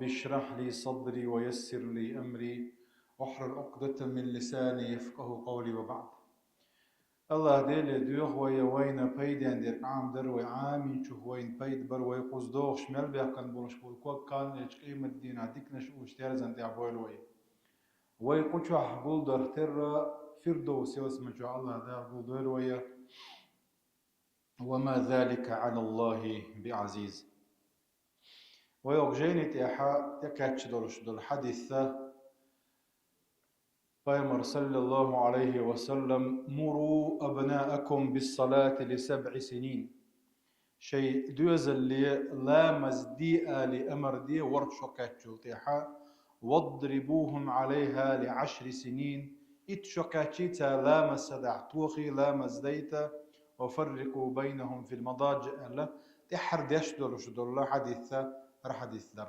رب اشرح لي صدري ويسر لي أمري واحلل عقدة من لساني يفقه قولي وبعد. الله ديل دوغ وين بيدان دير عام دروي عامي شوف وين بيد بروي قصدوغ شمال بيا كان بولش بول كان قيمة الدين عديك نشوش تيرزن دي عبويل وي قوشو حبول در تر فردوس يوسم جو الله دا بول وي وما ذلك على الله بعزيز. ويوجيني تيحا تكاتش دول حديثة بيمر صلى الله عليه وسلم مروا أبناءكم بالصلاة ل7 سنين شيء دوز اللي لا مزديئة لأمر دي ورشو كاتشو تيحا واضربوهم عليها ل10 سنين اتشو كاتشيتا لا مسدع توخي لا مزديتا وفرقوا بينهم في المضاجع لا تحر ديش دول حديثة حديث در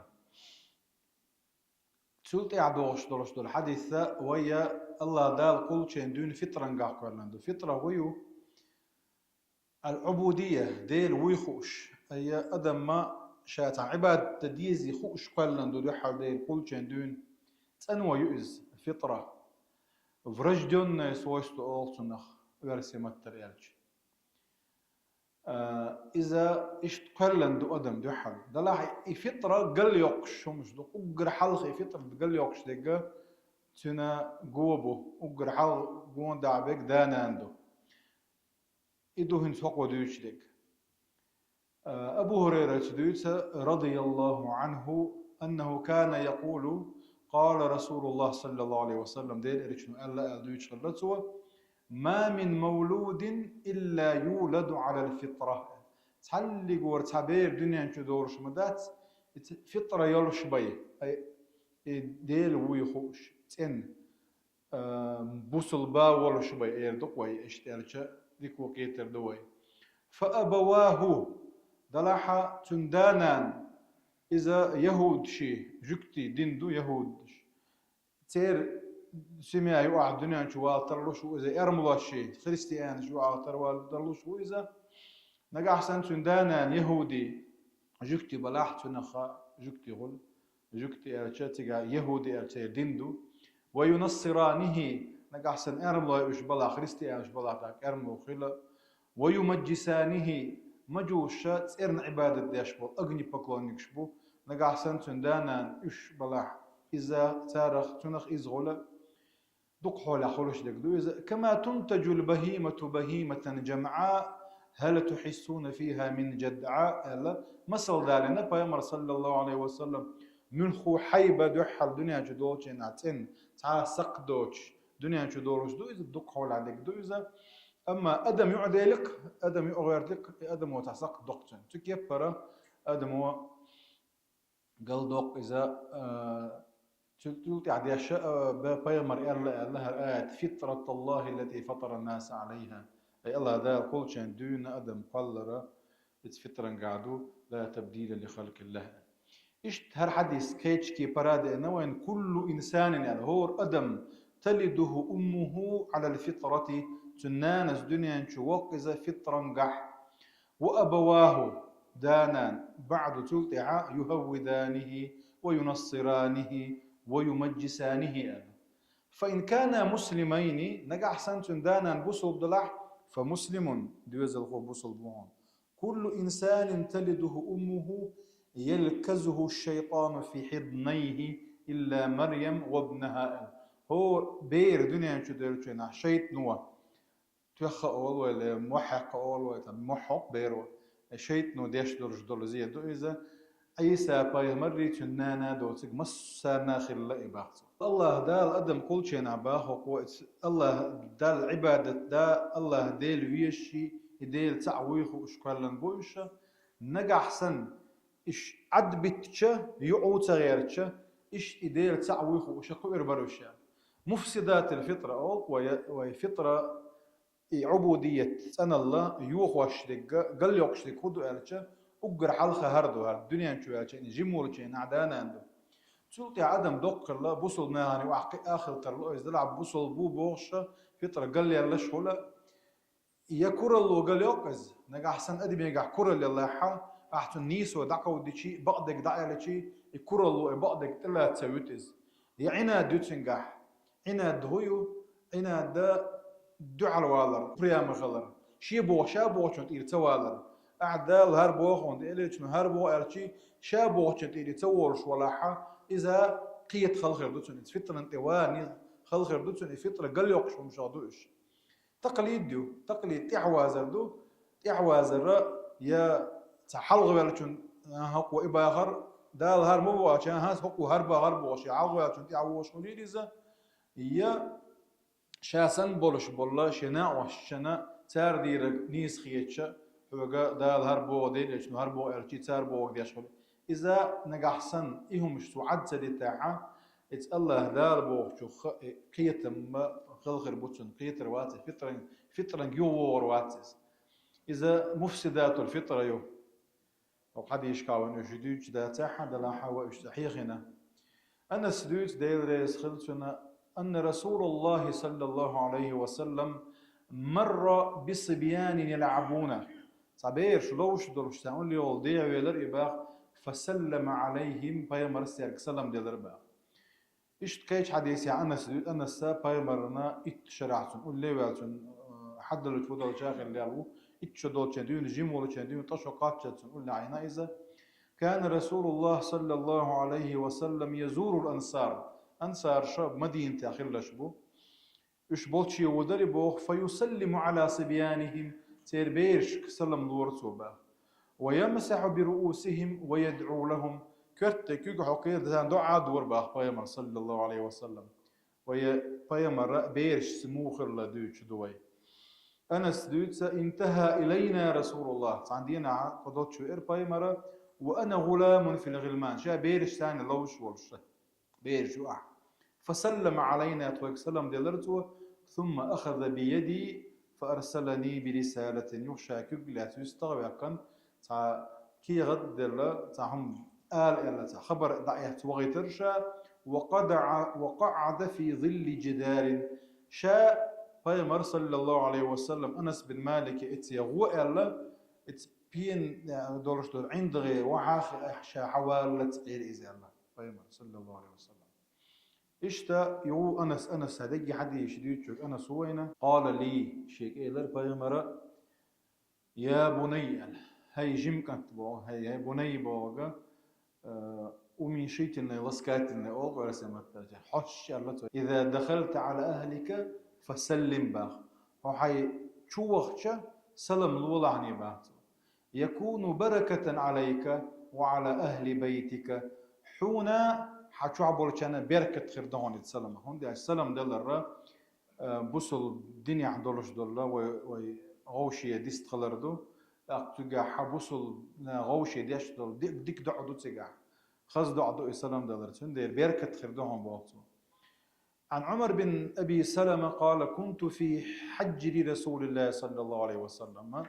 تسولت يعدوش دول حديثة ويا الله دال قل شين دون فطرة نقاق ورلاندو فطرة ويو العبودية ديل ويخوش أي أدم ما شاتع عباد تديزي خوش قلندو دو حال ديل قل شين دون تنوى يؤز فطرة فرج دون سويستو أولتنخ ورسي متر يالج إذا اشتقلن دو أدم دو حل دلاح فطرة قل يقش مش دو أقر حلق فطرة قل يقش دقة تنا جوبه أقر حلق جون دعبك داناندو إدوهن سوق ودوش دق. أبو هريرة دويت رضي الله عنه أنه كان يقول قال رسول الله صلى الله عليه وسلم دير إرشنو ألا دويش خلصوا ما من مولود إلا يولد على الفطرة. تحلق ورتعبير دنيا انشو دورش مدات فطرة يلش بي ديل ويخوش تن بوصل با ولش بي ايردق وي اشترشا ديك وكيتر دوي فأبواه دلاحا تندانان إذا يهود شي جكتي دندو يهود تير سمع يوقع الدنيا شو والترلوش وإذا يرملا شيء خريستيان شو والتر والترلوش وإذا نجح سنت سندانا يهودي جكتي بلاح تنخا جكتي غل جكتي أرشاتيجا يهودي أرشي دندو وينصرانه نجح سن أرملا إيش بلا خريستيان إيش بلا تاك أرملو خلا ويمجسانه مجوشات إرن عبادة ديشبو أغني بقلونك شبو نجح سنت سندانا إيش بلاح إذا تارخ تنخ إزغلا دق حول خلوش دك كما تنتج البهيمة بهيمة جمعاء هل تحسون فيها من جدعاء مثل ذلك بيامر صلى الله عليه وسلم من خو حيبة دحل دنيا جدوش نعتن تعال سق دوش دنيا جدوش دق حول عليك أما أدم يعدلك أدم يغيرلك أدم وتعسق دقتن تكيف برا أدم هو قال دوق إذا تلت عدي أشياء بيامر الله آيات فطرة الله التي فطر الناس عليها أي الله ذا كل شيء دون أدم قلرة فطرة قعدوا لا تبديل لخلق الله. إيش هر حديث كيتش كي براد إنه وين كل إنسان يعني هو أدم تلده أمه على الفطرة تنانس دنيا شوق إذا فطرة قح وأبواه دانان بعد تلتع يهودانه وينصرانه ويمجسانه. فإن كان مسلمين نجح سنتون دانا بوصل دلح فمسلم دوزل خو بوصل بوهن كل إنسان تلده أمه يلكزه الشيطان في حضنيه إلا مريم وابنها. هو بير دنيا شو ديرتنا شيط نوا تخ أول ولا محق أول ولا محق بيرو شيط نو ديش دول زي دو إذا عيسى بايمري تنانا دوتك مسانا خلا إباحته الله دال أدم كل شيء نعباه وقوت الله دال عبادة دا الله ديل ويشي ديل تعويخ وشكالن بوشة نجح سن إيش عدبتشة يعود غيرتشة إيش ديل تعويخ وشكو إربروشة مفسدات الفطرة أو وهي فطرة عبودية أنا الله يوخوش دق قال يوخش دق خدو ألتشة أقر حلقة هردو الدنيا شو يعني جمول شيء نعدانا عنده تلتي عدم دق الله بوصل نهاني وعقي آخر ترلو يزدلع بوصل بو بوغشة فطرة قال لي الله شولا يا كور الله قال يوقز نجح حسن أدي بينجح كور اللي الله حا أحسن نيسو دعكو ديشي بقدك دعيلتشي يكرلو بقدك تلا تسويتز يعنا دوتشنجح عنا دهيو عنا دا دعال والر بريا مخلر شيبو شابو شنت إير توالر أعدال هربو خوند إليش هربو أرشي شابو شنت إير تورش ولاحة إذا قيت خلخر دوتشن فترة انتواني خلخر دوتشن فترة قل يقش ومشادوش تقليد تعوازر دو تعوازر يا تحلغ بالشون هقو إباخر دال هر مو عشان هاس هقو هربا هربو شي عالغ بالشون تعوش خليليزا يا شاسن بولش بولا شنا وشنا تار دير نيس خيتشا هوغا دال هربو ديل شنو هربو ارتي تار بو ديش اذا نجحسن ايهم مش توعد سدي تاعها ات الله دال بو شو قيتم خلخر بوتشن قيتر وات فطرا جور واتس اذا مفسدات الفطره يو او حد يشكاو انه جديد دا تاعها دلا حوا اشتحيخنا انا سدوت ديل ريس خلتنا أن رسول الله صلى الله عليه وسلم مر بصبيان يلعبون صبير شلوش دولش تقول لي ولدي ويلر إباخ فسلم عليهم بايمر سيرك سلم ديلر باخ إيش كيش حديث يا أنس أنس بايمرنا إتشرعتن قول لي ويلتن حد اللي تفضل شاغل اللي أبو إتشدول تشدون جيمول تشدون تشوقات تشدون قول لي عينا إذا كان رسول الله صلى الله عليه وسلم يزور الأنصار أنصار شاب مدينة تأخير لشبو إيش بولشي ودري بوخ فيسلم على صبيانهم تيربيرش كسلم دورتوبا ويمسح برؤوسهم ويدعو لهم كرت كيك حقير دعاء دور باخ بايمر صلى الله عليه وسلم ويا بايمر بيرش سموخر لدوش دوي أنس دوتس انتهى إلينا رسول الله عندنا قدوت شو إر بايمر وأنا غلام في الغلمان شا بيرش ثاني لوش والش بيرش فسلم علينا تويك سلم دلرتو ثم أخذ بيدي فأرسلني برسالة يخشى كبلا تستغوى كان تا كي غد تاهم آل إلا خبر دعيه وغيترشا وقعد في ظل جدار شاء بايمر صلى الله عليه وسلم أنس بن مالك إتي غو إلا إت بين دورش دور عندغي وحاخ حوالة غير إذا الله بايمر صلى الله عليه وسلم إشتا يو أنس هدقي حد يشديد شوك أنس وينه قال لي شيك إيلر بايمر يا بني هاي جيم كانت بو هاي بني بوغا ومن شيتنا لسكاتنا أوغ ورسمت حش الله إذا دخلت على أهلك فسلم باخ وحي شوخشة سلم لولعني باخ يكون بركة عليك وعلى أهل بيتك حونا حشو عبورشانا بركة خردون السلام هون السلام دلر بوصل الدنيا حدولش دولة وغوشية ديست خلردو تجا حبوصل غوشية ديش دول ديك دعدو تجا خاص دعدو السلام دلر تندير بركة خردون بوقتو عن عمر بن أبي سلمة قال كنت في حجر رسول الله صلى الله عليه وسلم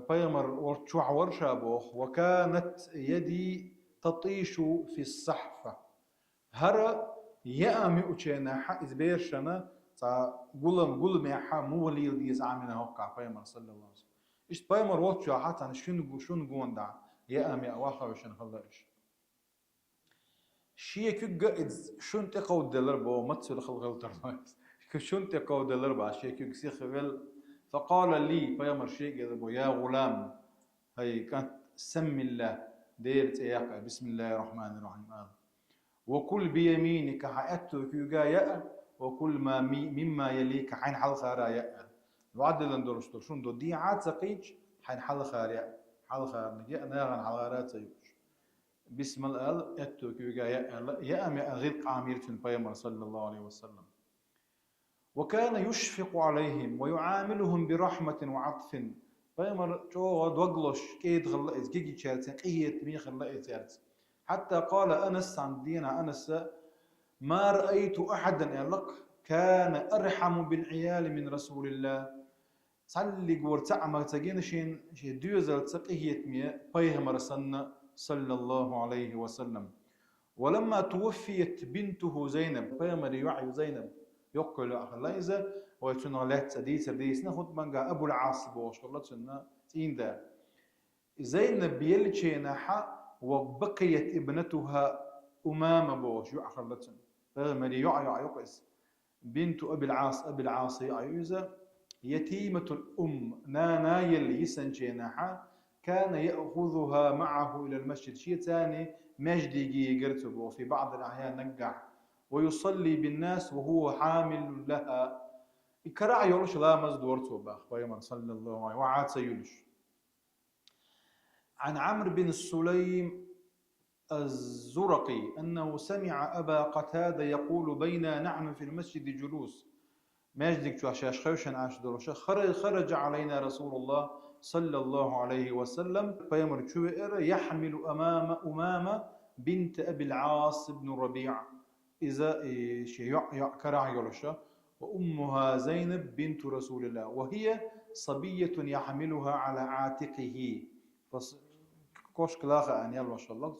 بايمر ورشوع ورشابوخ وكانت يدي تطيش في الصحفة هرا يأمي أتشينا حائز بيرشنا تا قلم يحا مولي ديز عامنا هوكا بايمر صلى الله عليه وسلم إيش بايمر ورشوع حتى شون قوان دا يأمي أواخا وشن خلاش شيء كيك شون تقود دلر بو متسل خلغلتر شون تقود دلر با شيء كيك سيخبل فقال لي بايمر شيء بو يا غلام هي كانت سم الله ديرت إياك بسم الله الرحمن الرحيم وكل بيمينك حياتك يا وكل ما مما يليك حين حل خاريا وعدل اندورش شون دو دي عاد سقيج حين حل خاريا حل خار نجي انا غن حلارات سيوش بسم الله اتوك يا ام غير عامير البيامر صلى الله عليه وسلم وكان يشفق عليهم ويعاملهم برحمة وعطف بايمر جو دوغلوش كيد غلقت كيجي تشارتين قيت مي خلقت يارت حتى قال أنس عن دينا أنس ما رأيت أحدا يلق كان أرحم بالعيال من رسول الله صلي قور تعمى تجين شين دوزل تقيت مي بايمر صلى الله عليه وسلم ولما توفيت بنته زينب بايمر يوعي زينب يقول الله إذا ويتنغلت سديس ناخد منجا أبو العاص بوش والله تنا تين ده زينب يلشيناحا وبقيت ابنتها أمامة بوش يعخرلتن ملي يقس بنت أبي العاص عيوزة يتيمة الأم نانا يلي يسنشيناحا كان يأخذها معه إلى المسجد شيء ثاني مجدي قرتب وفي بعض الأحيان نقع ويصلي بالناس وهو حامل لها كراع يولش لا مزدورته باخ ويمن صلى الله عليه وعاد سيولش عن عمرو بن السليم الزرقي أنه سمع أبا قتادة يقول بينا نحن في المسجد جلوس ماجدك شو عشاش خوشن عاش دروشة خرج علينا رسول الله صلى الله عليه وسلم فيمر شوئر يحمل أمامة بنت أبي العاص بن ربيع إذا كرع يولشة وأمها زينب بنت رسول الله وهي صبية يحملها على عاتقه كوش كلاخة أن يلا شاء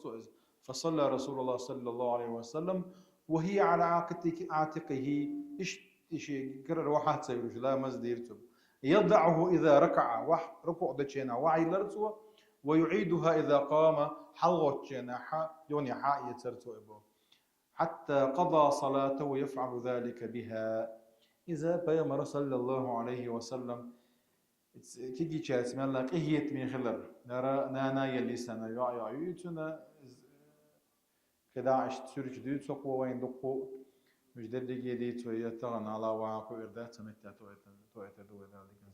فصلى رسول الله صلى الله عليه وسلم وهي على عاتقه إيش كرر واحد سيروش لا مزديرتم يضعه إذا ركع ركوع دشينا وعي لرتوا ويعيدها إذا قام حلوت شينا يوني حا يترتو إبو حتى قضى صلاته يفعل ذلك بها إذا بيمر صلى الله عليه وسلم تيجي تشاس من الله قهيت من خلر نرى نانا يلي سنة يعيتنا كدا عشت سورج ديت سقوا وين دقوا مش دلقي ديت ويتغن على واقع إردات سمتها تويت دو ذلك